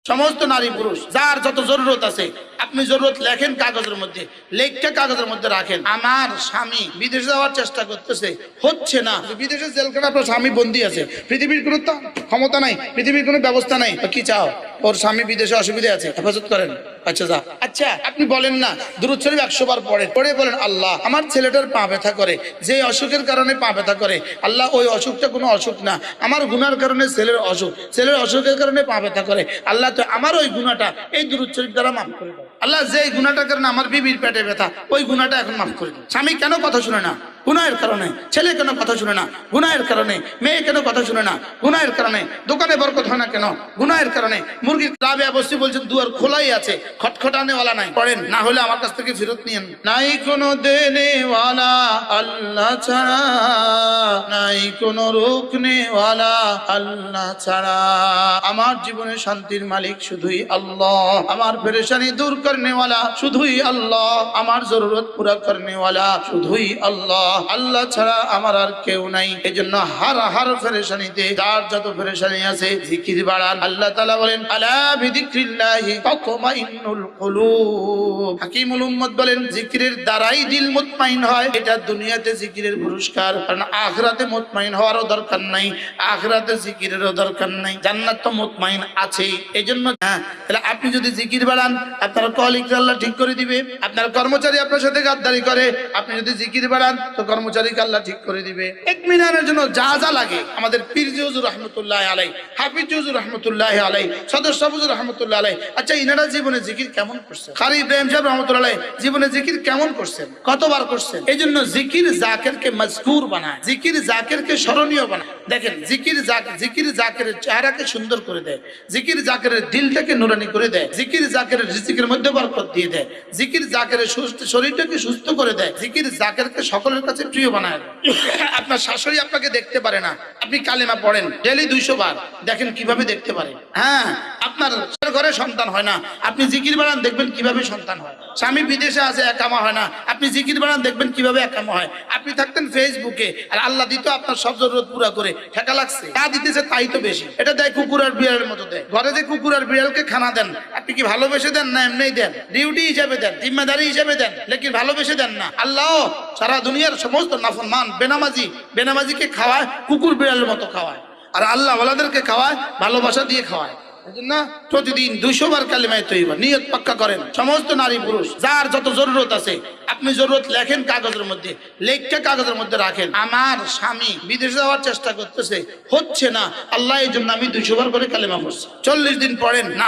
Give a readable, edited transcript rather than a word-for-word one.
সমস্ত নারী পুরুষ যার যত জরুরত আছে আপনি জরুরত লেখেন কাগজের মধ্যে, লেখকে কাগজের মধ্যে রাখেন। আমার স্বামী বিদেশে যাওয়ার চেষ্টা করতেছে, হচ্ছে না। বিদেশে জেলখানা আপনার স্বামী বন্দী আছে, পৃথিবীর কোনো ক্ষমতা নাই, পৃথিবীর কোনো ব্যবস্থা নাই, কি চাও? ওর স্বামী বিদেশে অসুবিধা আছে, হেফাজত করেন। আচ্ছা যা। আচ্ছা আপনি বলেন না, দুরূদ শরীফ 100 বার পড়েন, পড়ে বলেন আল্লাহ আমার ছেলেটার পা ব্যথা করে, যে অসুখের কারণে পা ব্যথা করে, আল্লাহ ওই অসুখটা কোনো অসুখ না, আমার গুনার কারণে ছেলের অসুখ, ছেলের অসুখের কারণে পা ব্যথা করে, আল্লাহ তো আমার ওই গুনাহটা এই দুরূদ শরীফ দ্বারা মাফ করে দাও। আল্লাহ যে গুনাহটার কারণে আমার বিবির পেটে ব্যথা, ওই গুনাহটা এখন মাফ করে দাও। স্বামী কেন কথা শুনে না? গুনাহের কারণে। ছেলে কেন কথা শুনে না? গুনাহের কারণে। মেয়ে কেন কথা শুনে না? গুনাহের কারণে। দোকানে বরকত হয় না কেন? গুনাহের কারণে। মুরগির রাবিয়া বসতি বলছেন দুয়ার খোলাই আছে, খটখটানেওয়ালা নাই। পড়েন, না হলে আমার কাছ থেকে ফেরত নিয়েন। নাই কোনো দেনেওয়ালা আল্লাহ ছাড়া, নাই কোনো রুকনেওয়ালা আল্লাহ ছাড়া, আমার জীবনে শান্তির মালিক শুধুই আল্লাহ, আমার পেরেশানি দূর করনেওয়ালা শুধুই আল্লাহ, আমার জরুরত পুরা করনেওয়ালা শুধুই আল্লাহ, আল্লাহ ছাড়া আমার আর কেউ নাই। এজন্য হার পেরেশানিতে যার যত পেরেশানি আছে জিকির বাড়ান। আল্লাহ তাআলা বলেন আলা বিযিকরিল্লাহি তাতমাইন্নুল কুলুব। হাকিমুল উম্মত বলেন জিকিরের দ্বারাই দিল মুতমাইন হয়। এটা দুনিয়াতে জিকিরের পুরস্কার, কারণ আখিরাতে মুতমাইন হওয়ারও দরকার নাই, আখিরাতে জিকিরেরও দরকার নাই, জান্নাত তো মুতমাইন আছে। এজন্য তাহলে আপনি যদি জিকির বাড়ান আপনার কলিগ আল্লাহ ঠিক করে দিবে। আপনার কর্মচারী আপনার সাথে গাদ্দারি করে, আপনি যদি জিকির বাড়ান তো কর্মচারীকে আল্লাহ ঠিক করে দিবে। ইতমিনানের জন্য যা যা লাগে আমাদের পীর হুজুর রাহমাতুল্লাহ আলাইহি, হাফিজ হুজুর রাহমাতুল্লাহ আলাইহি, সদস্য হুজুর রাহমাতুল্লাহ আলাইহি, আচ্ছা ইনারা জীবনে জিকির কেমন করছেন? কারি ইব্রাহিম সাহেব রাহমাতুল্লাহ আলাইহি জীবনে জিকির কেমন করছেন, কতবার করছেন? এইজন্য জিকির জাকিরকে মজকুর বানায়, জিকির জাকিরকে স্মরণীয় বানায়। দেখেন জিকির জাকিরের চেহারাকে সুন্দর করে দেয়, জিকির জাকিরের দিলটাকে নুরানি করে দেয়, জিকির জাকিরের রিজিকের মধ্যে বরকত দিয়ে দেয়, জিকির জাকিরের শরীরটাকে সুস্থ করে দেয়, জিকির জাকিরকে সকলের কাছে প্রিয় বানায়। আপনার শাশুড়ি আপনাকে দেখতে পারে না, আপনি কালেমা পড়েন ডেইলি 200 বার, দেখেন কিভাবে দেখতে পারে। হ্যাঁ, আপনার ঘরে সন্তান হয় না, আপনি জিকির বাড়ান দেখবেন কিভাবে সন্তান হয়। স্বামী বিদেশে আছে, একামা হয় না, আপনি জিকির বাড়ান দেখবেন কিভাবে একামা হয়। আপনি থাকতেন ফেসবুকে আর আল্লাহ দিত আপনার সব জরুরত পুরা করে, ঠেকা লাগছে, যা দিতেছে তাই তো বেশি। এটা দেয় কুকুর আর বিড়ালের মতো দেয়। ঘরে যে কুকুর আর বিড়ালকে খানা দেন, আপনি কি ভালোবেসে দেন না এমনি দেন? ডিউটি হিসেবে দেন, জিম্মেদারি হিসেবে দেন, লেকিন ভালোবেসে দেন না। আল্লাহ সারা দুনিয়ার সমস্ত নাফরমান বেনামাজিকে খাওয়ায় কুকুর বিড়ালের মতো খাওয়ায়, আর আল্লাহ ওয়ালাদেরকে খাওয়ায় ভালোবাসা দিয়ে খাওয়ায়। এজন্য প্রতিদিন 200 বার কালিমা তৈবা নিয়ত পাক্কা করেন। সমস্ত নারী পুরুষ যার যত জরুরত আছে আপনি জরুরত লেখেন কাগজের মধ্যে, লেখকে কাগজের মধ্যে রাখেন। আমার স্বামী বিদেশে যাওয়ার চেষ্টা করতেছে, হচ্ছে না, আল্লাহ এই জন্য আমি 200 বার করে কালিমা পড়ছি। 40 দিন পড়েন, না